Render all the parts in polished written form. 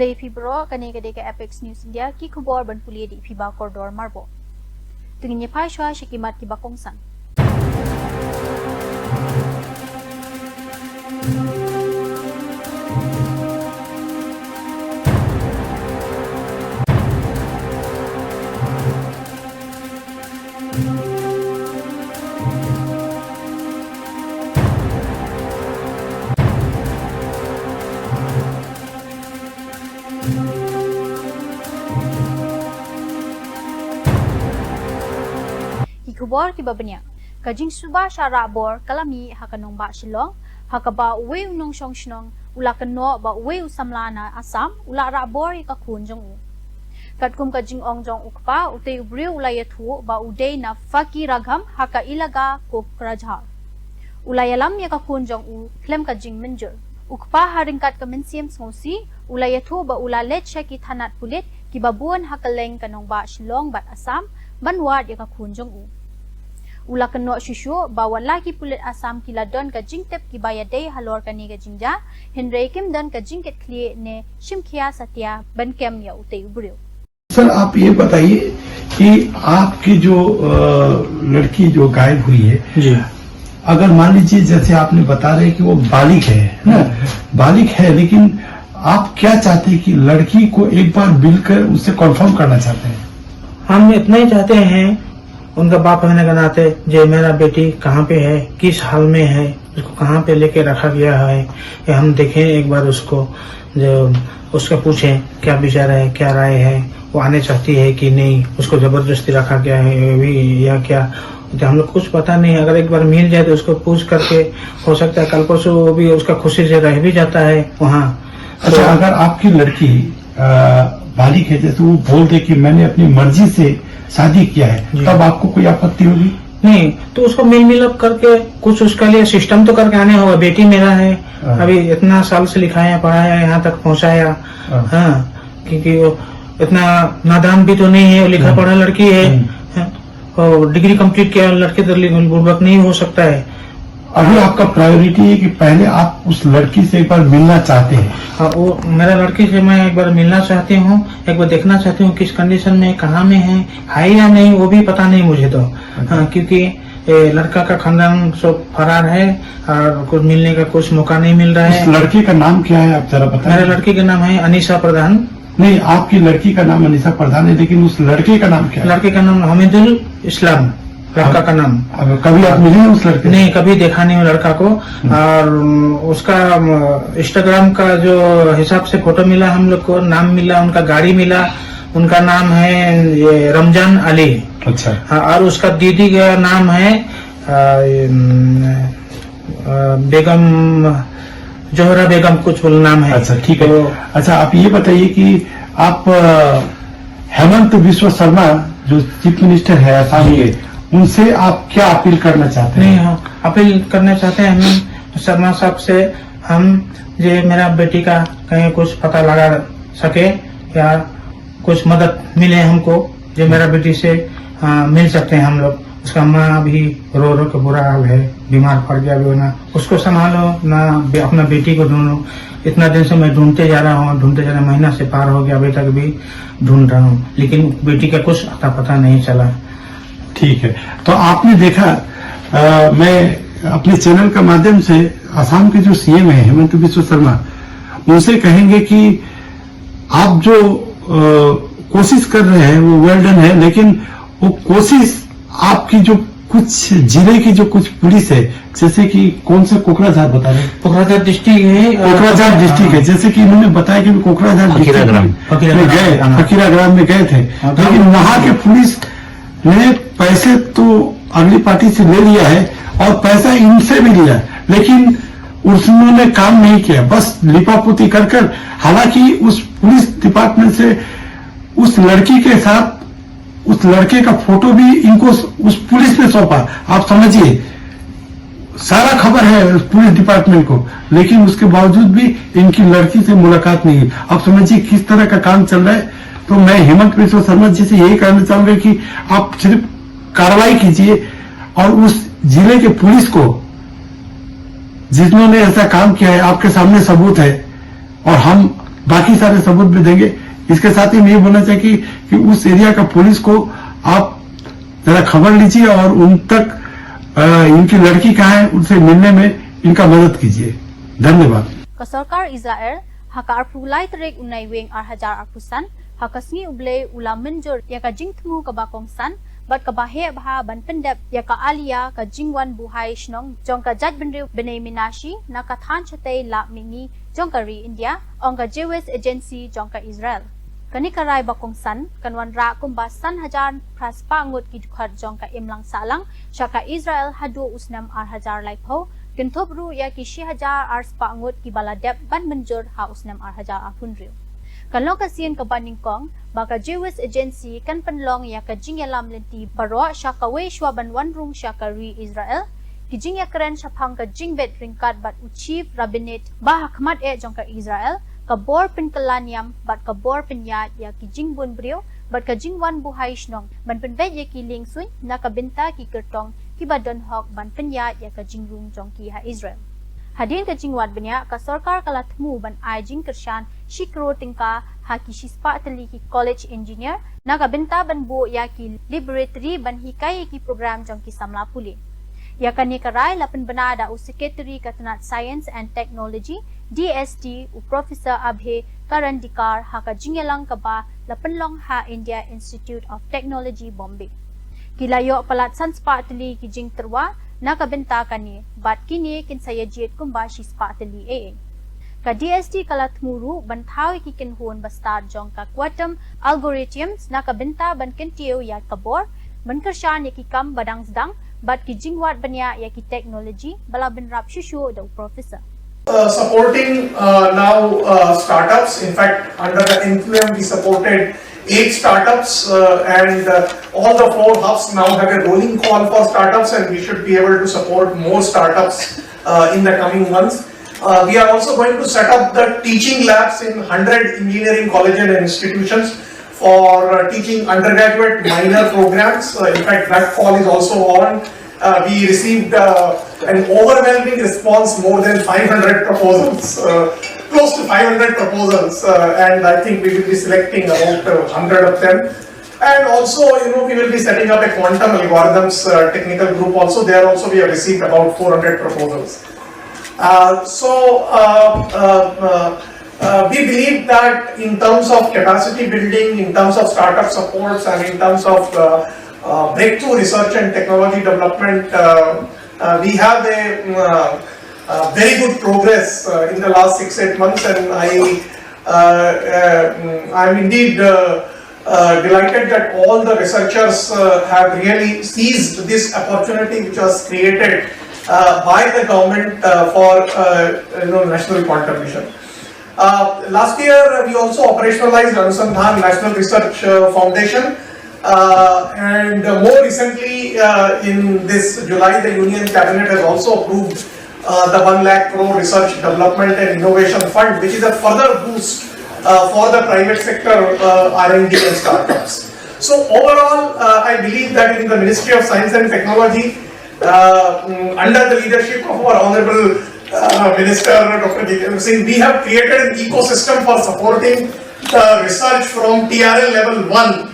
play fibro kane kade ka Apex News India ki khobor ban pulie di fiba koridor marbo tungin ye phai shwa shikimat ki bakong sang Kubor ki babanya kajing suba syara bor kalami hakanong ba shilong hakaba we unong shong shnong ula kano ba we usamlana asam ula ra bor ka khunjong u katkum kajing ong jong ukpa ute ubre ula yathu ba ude na faki ragham haka ilaga kokrajha ula yalam ya ka khunjong u klem kajing menjur ukpa haringkat ka mensiam ngosi ula yathu ba ula let shaki thanat pulit ki babuan hakaleng kanong ba shilong bat asam banwat ya ka khunjong u ula keno shushu bawa lagi pulit asam kila don ka jingtep ki baya day halor kani ka jingja henry kim don ka jingket klie ne shimkhia satya बनकेम या उते उबरियो। सर आप ये बताइए कि आपकी जो लड़की जो गायब हुई है जी, अगर मान लीजिए जैसे आपने बता रहे कि वो बालिग है ना, बालिग है, लेकिन आप क्या चाहते हैं कि लड़की को एक बार मिलकर उससे कन्फर्म करना चाहते हैं? हम इतना ही चाहते हैं उनका बाप होने के नाते जे मेरा बेटी कहाँ पे है, किस हाल में है, उसको कहाँ पे लेके रखा गया है, या हम देखें एक बार उसको, जो उसका पूछें क्या विचार है, क्या राय है, वो आने चाहती है कि नहीं, उसको जबरदस्ती रखा गया है भी या क्या, तो हम लोग कुछ पता नहीं। अगर एक बार मिल जाए तो उसको पूछ करके हो सकता है कल परसों वो भी उसका खुशी से रह भी जाता है वहाँ। अच्छा, तो अगर आपकी लड़की बालिग है, जैसे वो बोल दे कि मैंने अपनी मर्जी से शादी किया है, तब आपको कोई आपत्ति होगी? नहीं, तो उसको मिल मिलाप करके कुछ उसका लिए सिस्टम तो करके आने होगा। बेटी मेरा है, अभी इतना साल से लिखाया पढ़ाया यहाँ तक पहुँचाया, हाँ, क्योंकि वो इतना नादान भी तो नहीं है, वो लिखा पढ़ा लड़की है और डिग्री कंप्लीट किया लड़के तो बुर्बक नहीं हो सकता है। अभी आपका प्रायोरिटी है कि पहले आप उस लड़की से एक बार मिलना चाहते हैं? हाँ, वो मेरा लड़की से मैं एक बार मिलना चाहती हूँ, एक बार देखना चाहती हूँ किस कंडीशन में, कहाँ में है या नहीं, वो भी पता नहीं मुझे तो। हाँ, क्योंकि लड़का का खानदान सब फरार है और कुछ मिलने का कुछ मौका नहीं मिल रहा है। उस लड़के का नाम क्या है आप जरा बताएं? मेरे लड़की का नाम है अनीसा प्रधान। नहीं, आपकी लड़की का नाम अनीसा प्रधान है, लेकिन उस लड़के का नाम क्या है? लड़के का नाम हमीदुल इस्लाम, लड़का का नाम। कभी आप मिले हैं उस लड़के? नहीं, कभी देखा नहीं हूँ लड़का को। और उसका इंस्टाग्राम का जो हिसाब से फोटो मिला हम लोग को, नाम मिला, उनका गाड़ी मिला, उनका नाम है ये रमजान अली। अच्छा। हाँ, और उसका दीदी का नाम है बेगम, जोहरा बेगम कुछ नाम है। अच्छा, ठीक है। तो अच्छा, आप ये बताइए कि आप हेमंत बिस्वा शर्मा जो चीफ मिनिस्टर है असम के, उनसे आप क्या अपील करना चाहते हैं? नहीं, अपील करना चाहते हैं हम शर्मा साहब से, हम ये मेरा बेटी का कहीं कुछ पता लगा सके या कुछ मदद मिले हमको, जो मेरा बेटी से मिल सकते हैं हम लोग। उसका माँ भी रो रो के बुरा हाल है, बीमार पड़ गया भी ना, उसको संभालो ना अपना बेटी को ढूंढो। इतना दिन से मैं ढूंढते जा रहा हूँ, महीना से पार हो गया, अभी तक भी ढूंढ रहा हूँ, लेकिन बेटी का कुछ अता पता नहीं चला। ठीक है, तो आपने देखा, मैं अपने चैनल का माध्यम से असम के जो सीएम है हेमंत बिस्वा शर्मा, उनसे कहेंगे कि आप जो कोशिश कर रहे हैं वो वेल डन है, लेकिन वो कोशिश आपकी जो कुछ जिले की जो कुछ पुलिस है, जैसे कि कौन से कोकराझार बता रहे हैं? कोकराझार डिस्ट्रिक्ट है, कोकराझार डिस्ट्रिक्ट है, जैसे कि इन्होंने बताया कि कोकराझार डिस्ट्रिक्ट में गए, फकीराग्राम में गए थे, लेकिन वहां के पुलिस ने पैसे तो अगली पार्टी से ले लिया है और पैसा इनसे भी लिया, लेकिन उन्होंने काम नहीं किया, बस लिपापोती कर। हालांकि उस पुलिस डिपार्टमेंट से उस लड़की के साथ उस लड़के का फोटो भी इनको उस पुलिस ने सौंपा। आप समझिए, सारा खबर है उस पुलिस डिपार्टमेंट को, लेकिन उसके बावजूद भी इनकी लड़की से मुलाकात नहीं हुई। आप समझिए किस तरह का काम चल रहा है। तो मैं हेमंत बिस्वा शर्मा जी से यही कहना चाहूंगा कि आप सिर्फ कार्रवाई कीजिए और उस जिले के पुलिस को, जिन्होंने ऐसा काम किया है, आपके सामने सबूत है और हम बाकी सारे सबूत भी देंगे। इसके साथ ही मैं ये बोलना चाहिए कि उस एरिया का पुलिस को आप जरा खबर लीजिए और उन तक इनकी लड़की कहाँ है उनसे मिलने में इनका मदद कीजिए। धन्यवाद। Kesorkar Israel haka arpulai terik unai wing arhajar arpusan hakasngi ublei ulam menjur ya ka jingtmu ka bakongsan bat ka bahe bha ban pendep ya ka alia ka jingwan buhai shnong jong ka jaj benriu benai minashi na ka than chatei la mingi jong ka ri India ong ka Jewish agency jong ka Israel kani karai bakongsan kanwan ra kumbasan hajar praspa ngut ki dukhar jong ka imlang salang shaka Israel hadu usnam arhajar laipho Kentop ru ya ki 6,000 ars pangut ki baladep ban menjur ha usnam arhajar apunriu. Kanlong kasian ka baningkong baka Jewish agency kan penlong ya ka jingyalam lenti baro syaka we shwa ban wanrung syaka ri Israel ki jingya keren syapang ka jingbet ringkat bat uchief rabbinate bah khmat e jong ka Israel ka bor penkelaniam bat ka bor penyat ya ki jingbun brio bat ka jingwan buhai shnong ban penbet ya ki lingsun na ka benta ki kertong Kibadon hok ban penyat ya ka jingrung jongki ha Israel. Hadin ka jingwat benya ka sorkar kalatmu ban ai jing kershan shikro tingka ha ki shispa tali ki college engineer na ka benta ban bo ya ki laboratory ban hikai ki program jongki samla puli. Ya ka ni karai lapan benada u secretary katanat science and technology DST u professor Abhe Karandikar ha ka jingyalang ka ba lapan long ha India Institute of Technology Bombay. Kilayo palat sanspa atli ki jing terwa na kabenta kani bat kini kin saya jit kumba shi spa atli e ka DST kalat muru ban thau ki kin hon bastar jong ka quantum algorithms na kabenta ban kin tiu ya kabor ban kershan ya ki kam badang sedang bat ki jingwat banya ya ki technology bala ben rap shushu da professor supporting now startups. In fact, under the NQM we supported 8 startups and all the 4 hubs now have a rolling call for startups, and we should be able to support more startups in the coming months. We are also going to set up the teaching labs in 100 engineering colleges and institutions for teaching undergraduate minor programs. In fact, that call is also on. We received an overwhelming response, more than 500 proposals, close to 500 proposals, and I think we will be selecting about 100 of them. And also, we will be setting up a quantum algorithms technical group also. There also we have received about 400 proposals. We believe that in terms of capacity building, in terms of startup supports, and in terms of breakthrough research and technology development, we have a very good progress in the last 6-8 months, and I'm indeed delighted that all the researchers have really seized this opportunity which was created by the government for National Quantum Mission. Last year we also operationalized Anusandhan National Research Foundation, and more recently in this July the Union Cabinet has also approved the 1 lakh crore Research Development and Innovation Fund, which is a further boost for the private sector R&D and startups. So overall, I believe that in the Ministry of Science and Technology, under the leadership of our Honorable Minister Dr. Jitendra Singh, we have created an ecosystem for supporting the research from TRL level 1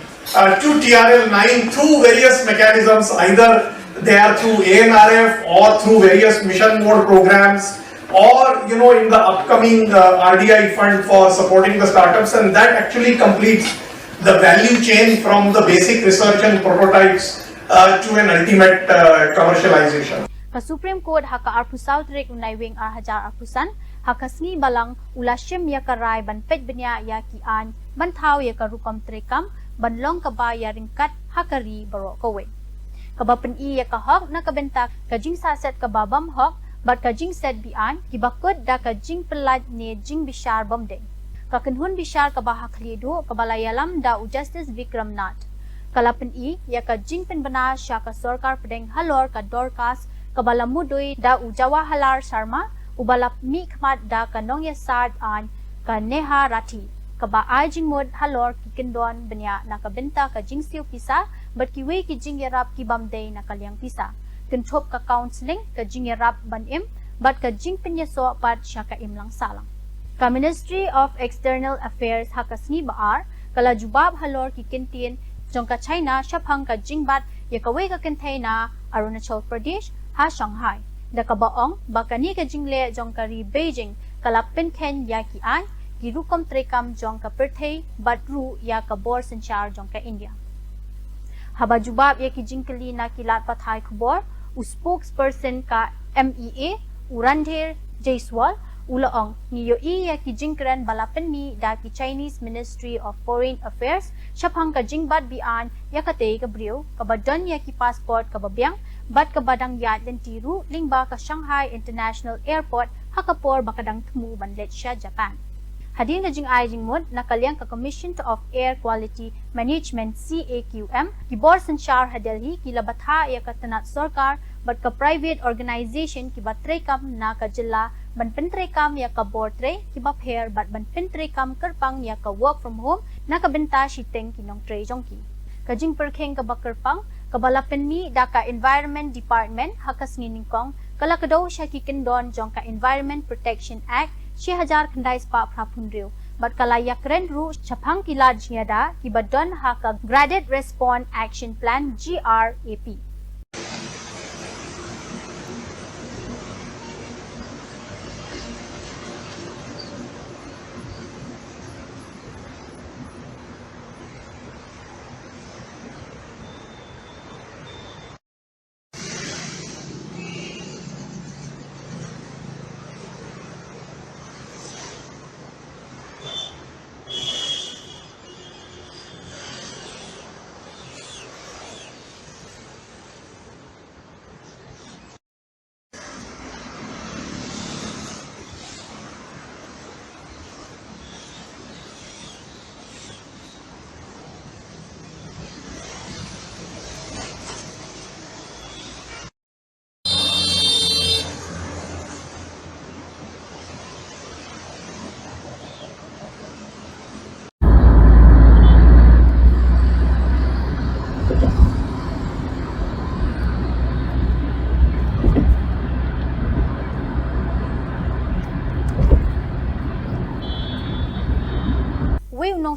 to TRL 9 through various mechanisms, either they are through ANRF or through various mission mode programs, or in the upcoming RDI fund for supporting the startups, and that actually completes the value chain from the basic research and prototypes to an ultimate commercialization. Ka Supreme Court haka arpusau trek unai wing arhajar arpusan haka sngi balang ulashim ya karai ban pet benya ya ki an ban thau ya ka rupam trekam ban long ka ba ya ringkat hakari baro kowe ka ba pen I ya ka hok na ka bentak ka jing saset ka babam hok bat ka jing set bi an ki bakut da ka jing pelat ne jing bishar bomdeng ka kenhun bishar ka ba hakli do ka balayalam da u Justice Vikram Nath kalapen I ya ka jing pen bana sha ka sarkar pedeng halor ka dorkas kabala mudoi da u Jawaharlal Sharma ubala mi khmat da ka nong ya sad an ka neha rathi kaba ai jing mod halor ki kendon benya na ka benta ka jing siu pisa bat ki we ki jing yarap ki bamdei na kalyang pisa ken thop ka counseling ka jing yarap ban im bat ka jing penya so pat sha ka im lang salang Ka Ministry of External Affairs hakasni baar kala jubab halor ki kintin jongka China shaphang ka jingbat ya kawe ka container Arunachal Pradesh ha Shanghai da ka baong bakani ka jingle jongka ri Beijing kala penken ya ki an ki rukom trekam jongka perthei batru ya ka bor sanchar jongka India. Haba jubab ya ki jingkali na kilat pathai khubor spokesperson ka MEA Urandher Jaiswal ulaong niyo iya ki jingkran balapan mi da ki Chinese Ministry of Foreign Affairs shaphang ka jingbad bian ya kate ka briu ka badan ya ki passport ka babyang bat ka badang yat den tiru lingba ka Shanghai International Airport hakapor bakadang tumu banlet siya Japan. Hadin ka jing ay jingmod nakalyang ka Commission of Air Quality Management CAQM kibor sanchar ha Delhi kilabatha ya ka tanat sarkar bat ka private organization ki batre kam na ka jilla ban pentre kam ya ka bortre ki ba pher bat ban pentre kam kerpang ya ka work from home na ka benta shiteng kinong tre jongki ka jing perkheng ka bakerpang ka balapen mi da ka Environment Department hakas nginingkong kala kadaw siya ki kendon jong ka Environment Protection Act 6000 khandai spa phraphunriu bat kalayak renru chaphang kilad jiada ki badon ha ka Graded Response Action Plan GRAP.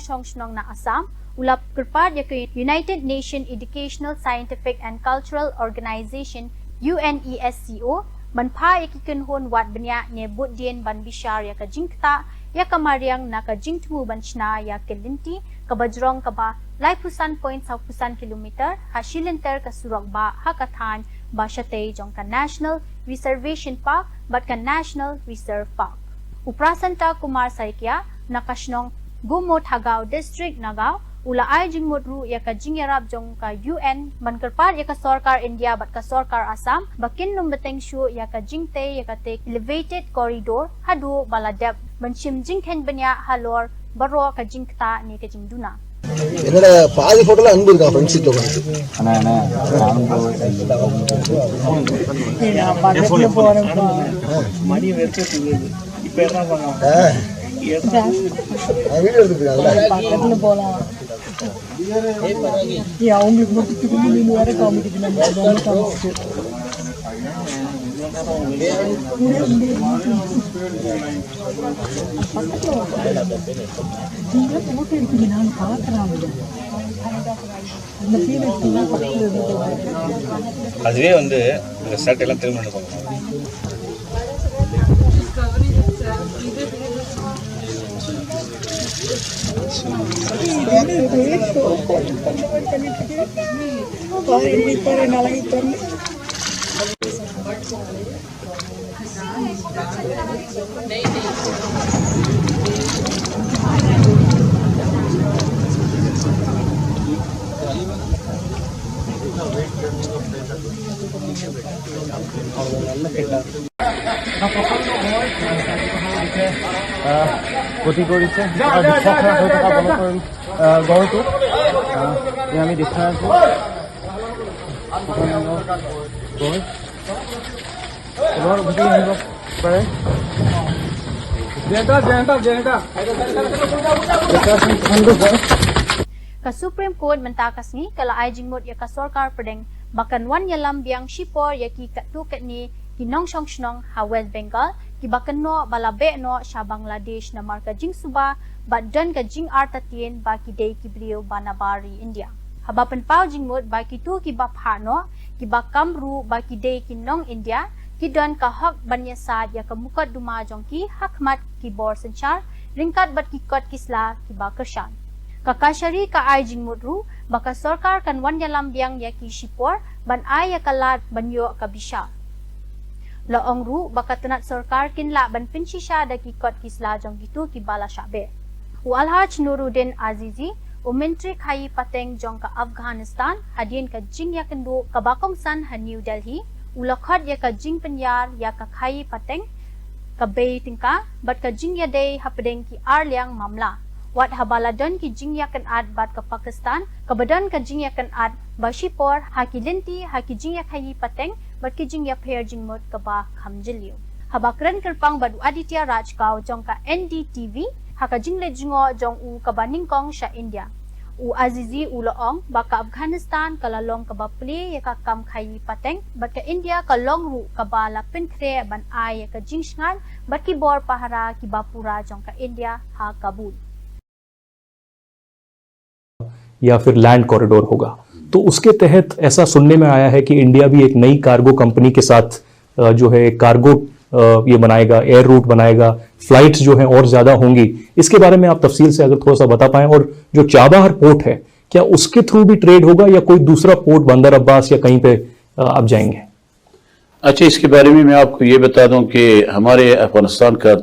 Shong Shnong na Assam, ulap kerpad ya ke United Nations Educational, Scientific and Cultural Organization UNESCO banpa ya ki kenhon wat benya ne budien ban bishar ya ka jingta ya ka mariang na ka jingtmu banchna ya ke linti ka bajrong ka ba lai pusan point sa pusan kilometer hasilenter ka surok ba hakathan ba shate jong ka National Reservation Park bat ka National Reserve Park. Uprasanta Kumar Saikia nakashnong Gumot Hagaw District Nagaw ula ay jingmot ru ya ka jingyarap jong ka UN mankerpar ya ka Sarkar India bat ka Sarkar Assam bakin num beteng shu ya ka jingte ya ka te elevated corridor hadu baladep banchim jingken benya halor baro ka jingta ni ka jingduna. என்னோட பாதி போட்டோல அன்பு இருக்கா ஃப்ரெண்ட் சீட்ல வீடியோ எடுத்துருக்காங்க போலாம் அவங்களுக்கு மட்டும் வேற காமிக்குது அதுவே வந்து இந்த ஷர்ட் எல்லாம் திரும்ப গতি কৰিছে গড়টো আমি দেখাই আছো গতি আহিব পাৰে Ka Supreme Court mentakas ni kala ay jingmot ya ka Sarkar Pradeng bakan wan yalam biang shipor ya ki katukat ni kinong shnong ha West Bengal ki bakano balabe no sha Bangladesh na marka jing suba badan ka jing artatien ba ki dei ki brio banabari India haba penpau jing mut ba ki tu ki ba phano ki ba kamru ba ki dei ki nong India ki don ka hak banyasa ya ka mukat duma jong ki hakmat ki bor sanchar ringkat bat ki kot kisla ki ba kershan kakashari ka ai jing mutru baka sarkar kan wan yalam biang ya ki shipor ban ai ya kalat banyo ka bisha laong ru baka tenat sarkar kinla ban pinshisha da ki kot kisla jong gitu ki bala shabe Walhaj Nuruddin Azizi Menteri Khai Pateng jong ka Afghanistan hadien ka jing ya kendu ka bakong san ha New Delhi ulakhat ya ka jing penyar ya ka Khai Pateng ka bay tingka bat ka jing ya day hapedeng ki arliang mamla wat habaladon ki jing ya kan ad bat ka Pakistan ka badan ka jing ya kan ad bashipor hakilenti haki jing ya Khai Pateng bat ki jing ya pher jing mot ka ba khamjiliu habakran kerpang badu Aditya Rajkau jong ka NDTV haka jingle jingo jong u kabaning kong sha India u Azizi u loong baka Afghanistan kalalong kabapli ya ka kam Khai Pateng bat ka India ka long ru kabala pinkre ban ay ka jingsngan bat ki bor pahara ki bapura jong ka India ha Kabul या फिर land corridor होगा तो उसके तहत ऐसा सुनने में आया है कि इंडिया भी एक नई कार्गो कंपनी के साथ जो है कार्गो ये बनाएगा, एयर रूट बनाएगा, फ्लाइट्स जो हैं और ज्यादा होंगी। इसके बारे में आप तफसील से अगर थोड़ा सा बता पाएं और जो चाबहार पोर्ट है क्या उसके थ्रू भी ट्रेड होगा या कोई दूसरा पोर्ट बंदर अब्बास या कहीं पे आप जाएंगे? अच्छा, इसके बारे में मैं आपको ये बता दूं कि हमारे अफगानिस्तान का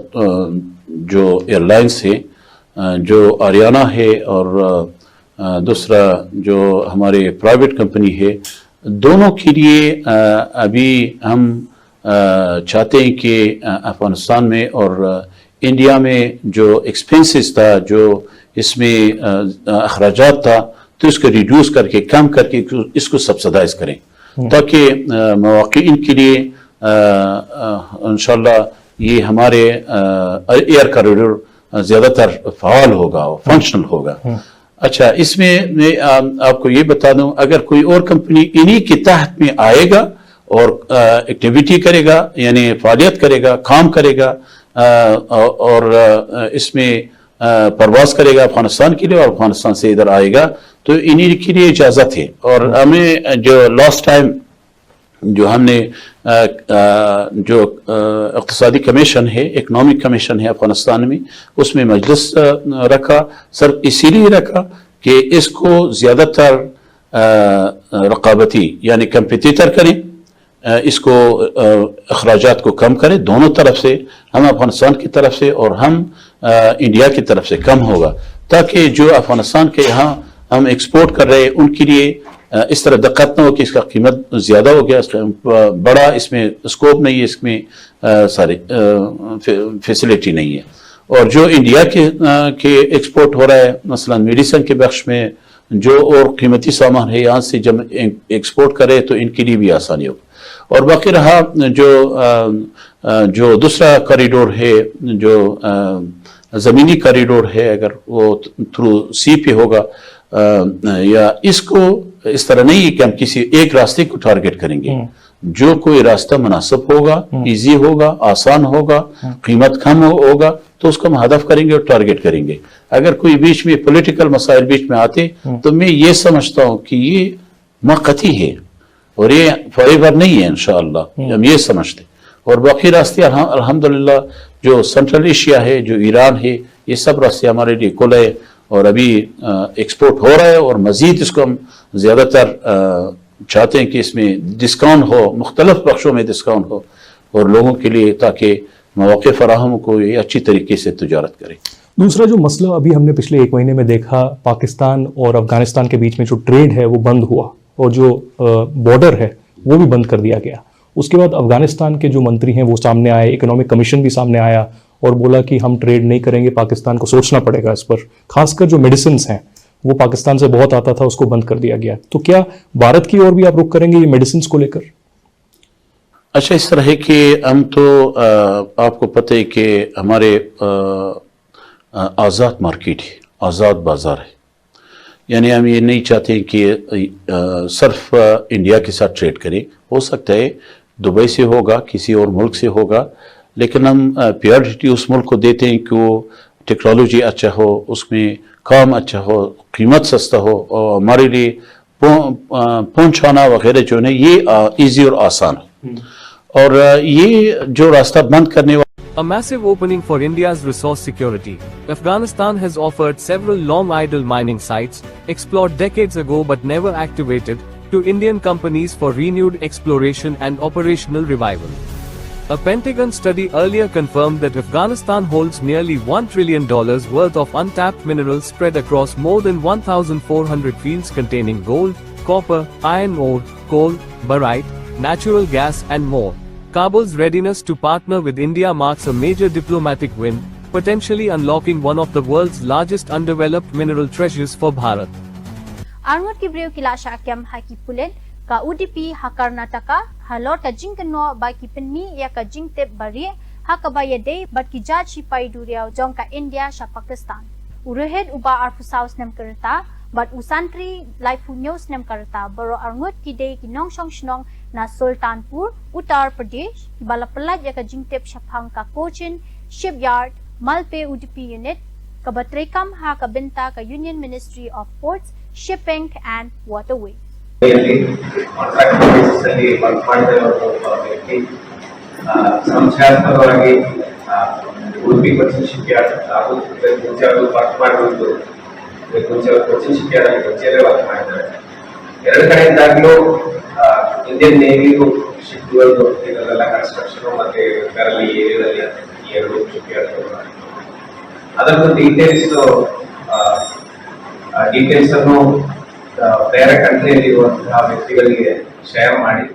जो एयरलाइंस है जो आरियाना है और दूसरा जो हमारे प्राइवेट कंपनी है, दोनों के लिए अभी हम चाहते हैं कि अफगानिस्तान में और इंडिया में जो एक्सपेंसेस था, जो इसमें अखराजात था, तो इसको रिड्यूस करके कम करके इसको सब्सिडाइज करें ताकि मौक़िन के लिए इंशाल्लाह ये हमारे एयर कॉरिडोर ज़्यादातर फ़ाल होगा और फंक्शनल होगा। अच्छा, इसमें मैं आपको ये बता दूं, अगर कोई और कंपनी इन्हीं के तहत में आएगा और एक्टिविटी करेगा यानी फालियत करेगा, काम करेगा और इसमें परवाज करेगा अफगानिस्तान के लिए और अफगानिस्तान से इधर आएगा, तो इन्हीं के लिए इजाज़त है। और हमें जो लास्ट टाइम जो हमने जो इक़्तिसादी कमीशन है, इकनॉमिक कमीशन है अफगानिस्तान में, उसमें मजलिस रखा, सिर्फ इसीलिए रखा कि इसको ज़्यादातर रक़ाबती यानी कंपटीटर करें, इसको अखराजात को कम करें दोनों तरफ से, हम अफगानिस्तान की तरफ से और हम इंडिया की तरफ से कम होगा, ताकि जो अफगानिस्तान के यहाँ हम एक्सपोर्ट कर रहे हैं उनके लिए इस तरह दिक्कत न हो कि इसका कीमत ज़्यादा हो गया, बड़ा इसमें स्कोप नहीं है, इसमें सारी फैसिलिटी नहीं है। और जो इंडिया के एक्सपोर्ट हो रहा है, मसलन मेडिसिन के बख्श में जो और कीमती सामान है, यहाँ से जब एक्सपोर्ट करें तो इनके लिए भी आसानी होगी। और बाकी रहा जो दूसरा कॉरिडोर है, जो ज़मीनी कॉरिडोर है, अगर वो थ्रू सी पे होगा या इसको इस तरह नहीं है कि हम किसी एक रास्ते को टारगेट करेंगे, जो कोई रास्ता मुनासिब होगा, इजी होगा, आसान होगा, कीमत कम होगा, तो उसको हम हदफ करेंगे और टारगेट करेंगे। अगर कोई बीच में पॉलिटिकल मसाइल बीच में आते तो मैं ये समझता हूँ कि ये मक़ती है और ये फॉरएवर नहीं है, इंशाअल्लाह हम ये समझते। और बाकी रास्ते अल्हम्दुलिल्लाह जो सेंट्रल एशिया है, जो ईरान है, ये सब रास्ते हमारे लिए खुले है और अभी एक्सपोर्ट हो रहा है और मजीद इसको हम ज़्यादातर चाहते हैं कि इसमें डिस्काउंट हो, मुख्तलिफ बख्शों में डिस्काउंट हो और लोगों के लिए, ताकि मौके फराहम को ये अच्छी तरीके से तिजारत करें। दूसरा जो मसला अभी हमने पिछले 1 महीने में देखा, पाकिस्तान और अफगानिस्तान के बीच में जो ट्रेड है वो बंद हुआ और जो बॉर्डर है वो भी बंद कर दिया गया। उसके बाद अफगानिस्तान के जो मंत्री हैं वो सामने आए, इकोनॉमिक कमीशन भी सामने आया और बोला कि हम ट्रेड नहीं करेंगे, पाकिस्तान को सोचना पड़ेगा इस पर। खासकर जो मेडिसिन हैं वो पाकिस्तान से बहुत आता था, उसको बंद कर दिया गया। तो क्या भारत की ओर भी आप रुख करेंगे ये मेडिसिन को लेकर? अच्छा, इस तरह है कि हम तो आपको पता है कि हमारे आज़ाद मार्केट है, आज़ाद बाज़ार है, यानी हम ये नहीं चाहते कि सिर्फ इंडिया के साथ ट्रेड करें। हो सकता है दुबई से होगा, किसी और मुल्क से होगा, लेकिन हम प्रायोरिटी उस मुल्क को देते हैं कि वो टेक्नोलॉजी अच्छा हो, उसमें काम अच्छा हो, कीमत सस्ता हो और हमारे लिए पहुंचाना वगैरह जो है ये इजी और आसान हो। और ये जो रास्ता बंद करने वाला A massive opening for India's resource security. Afghanistan has offered several long idle mining sites, explored decades ago but never activated, to Indian companies for renewed exploration and operational revival. A Pentagon study earlier confirmed that Afghanistan holds nearly $1 trillion worth of untapped minerals spread across more than 1,400 fields containing gold, copper, iron ore, coal, barite, natural gas and more. Kabul's readiness to partner with India marks a major diplomatic win, potentially unlocking one of the world's largest undeveloped mineral treasures for Bharat. Arngot Kibreo Kilasha Akyam Haki Pulen, Ka UDP Ha Karnataka, Halor Ka Jinkano Ba Ki Penmi Ya Ka Jingtep Bari, Ha Ka Bayade, But Ki Jachi Pai Duriao Jong Ka India Sha Pakistan. Urehed Uba Arpusaus Nem Karata, But Usantri Laifunyos Nem Karata, Baro Arngot Kide Kinong Shong Shnong na Sultanpur, Uttar Pradesh, Balapalad Ya Ka Jingtep Shaphang Ka Cochin, Shipyard, Malpe UDP Unit, Kabatrekam Ha Ka Binta Ka Union Ministry of Ports, Shipping and Waterways. ಸಂಖ್ಯಾತ್ಮಕವಾಗಿ ಉಡುಪಿ ಕೊಚ್ಚಿನ್ ಶಿಪ್ಯಾರ್ಡ್ ಹಾಗೂ ಕೊಚ್ಚಿನ್ ಶಿಪ್ಯಾರ್ಡ್ ಆಗಿ ಕೊಚ್ಚಿಯಲ್ಲೇ ವರ್ಕ್ ಮಾಡಿದ್ದಾರೆ. ಎರಡು ಕಡೆಯಿಂದಾಗಲೂ ಇಂಡಿಯನ್ ನೇವಿಗೂ ಶಿಪ್ಗಳು ಇದರಲ್ಲೆಲ್ಲ ಕನ್ಸ್ಟ್ರಕ್ಷನ್ ಮತ್ತೆ ಕರಲಿ ಏರಿಯಾದಲ್ಲಿ ಈ ಎರಡು ಶಿಪ್ಯಾರ್ಡ್ಗಳು ಅದರದ್ದು ಡೀಟೇಲ್ಸ್ ಅನ್ನು ಬೇರೆ ಕಂಟ್ರಿಯಲ್ಲಿ ಇರುವಂತಹ ವ್ಯಕ್ತಿಗಳಿಗೆ ಶೇರ್ ಮಾಡಿ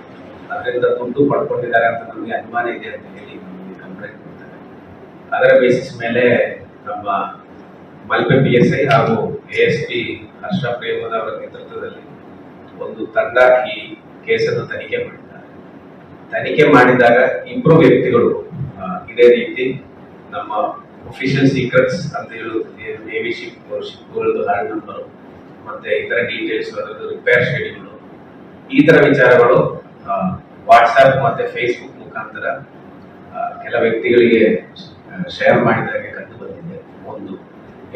ಅದರಿಂದ ದುಡ್ಡು ಪಡ್ಕೊಂಡಿದ್ದಾರೆ ಅಂತ ನಮಗೆ ಅನುಮಾನ ಇದೆ ಅಂತ ಹೇಳಿ ಕಂಪ್ಲೇಂಟ್ ಕೊಡ್ತಾರೆ. ಅದರ ಬೇಸಿಸ್ ಮೇಲೆ ನಮ್ಮ ಮಲ್ಪೆ PSI ಹಾಗೂ ASP ಹರ್ಷ ಪ್ರೇಮದ ಅವರ ನೇತೃತ್ವದಲ್ಲಿ ಒಂದು ತಂಡ ಈ ಕೇಸನ್ನು ತನಿಖೆ ಮಾಡಿದ್ದಾರೆ. ತನಿಖೆ ಮಾಡಿದಾಗ ಇಬ್ಬರು ವ್ಯಕ್ತಿಗಳು ಇದೇ ರೀತಿ ನಮ್ಮ ಅಫಿಷಿಯಲ್ ಸೀಕ್ರೆಟ್ಸ್ ಅಂತ ಹೇಳುದು ನೇವಿ ಶಿಪ್ಗಳದ್ದು ಹಾರ್ಡ್ ನಂಬರ್ ಮತ್ತೆ ಇತರ ಡೀಟೇಲ್ಸ್ ಅದರದ್ದು ರಿಪೇರ್ ಶೆಡ್ಯೂಲ್ ಈ ತರ ವಿಚಾರಗಳು ವಾಟ್ಸ್ಆಪ್ ಮತ್ತೆ ಫೇಸ್ಬುಕ್ ಮುಖಾಂತರ ಕೆಲ ವ್ಯಕ್ತಿಗಳಿಗೆ ಶೇರ್ ಮಾಡಿದಾಗೆ ಕಂಡು ಬಂದಿದೆ. ಒಂದು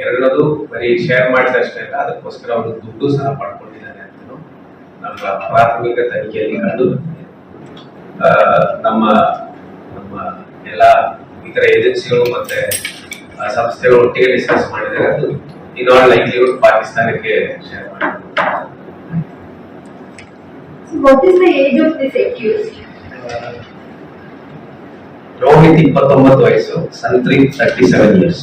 ಎರಡನೇದು ಬರೀ ಶೇರ್ ಮಾಡಿದಷ್ಟೇ ಅಲ್ಲ, ಅದಕ್ಕೋಸ್ಕರ ಅವರು ದುಡ್ಡು ಸಹ ಪಡ್ಕೊಂಡಿದ್ದಾರೆ ಅಂತ ನಮ್ಮ ಪ್ರಾಥಮಿಕ ತನಿಖೆಯಲ್ಲಿ ಕಂಡು ಬಂದಿದೆ. ನಮ್ಮ ಎಲ್ಲ ಇತರ ಏಜೆನ್ಸಿಗಳು ಮತ್ತೆ ಸಂಸ್ಥೆಗಳು ಒಟ್ಟಿಗೆ ಡಿಸ್ಕಸ್ ಮಾಡಿದರೆ ಅದು ಇನ್ ಆಲ್ ಲೈಕ್ಲಿಹುಡ್ ಪಾಕಿಸ್ತಾನಕ್ಕೆ ಶೇರ್ ಮಾಡಿದ್ದಾರೆ. What is the age of this accused? Rohit 29 ವಯಸ್ಸು, ಸಂತ್ರಿ 37 years.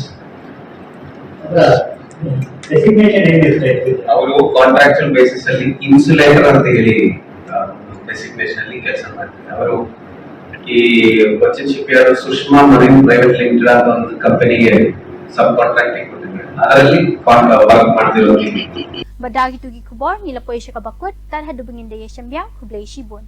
ಅವರು ಕಾಂಟ್ರಾಕ್ಚುಯಲ್ ಬೇಸಿಸ್ ಅಲ್ಲಿ ಇನ್ಸುಲೇಟರ್ ಅಂತ ಹೇಳಿ ಡೆಸಿಗ್ನೇಷನ್ ಅಲ್ಲಿ ಕೆಲಸ ಮಾಡ್ತಾರೆ. ಅವರು ಈ ಕೊಚ್ಚಿನ್ ಶಿಪ್ಯಾರ್ಡ್ ಸುಷ್ಮಾ ಮರೀನ್ ಪ್ರೈವೇಟ್ ಲಿಮಿಟೆಡ್ ಅಂತ ಒಂದು ಕಂಪನಿಗೆ ಸಬ್ ಕಾಂಟ್ರಾಕ್ಟಿಂಗ್ ಕೊಟ್ಟಿದ್ದಾರೆ. ಅದರಲ್ಲಿ ವರ್ಕ್ ಮಾಡ್ತಿರೋದು. Badagi tugi kubor nila po siya kabakot tan hadubingin daya siyambiyang kublay shibon.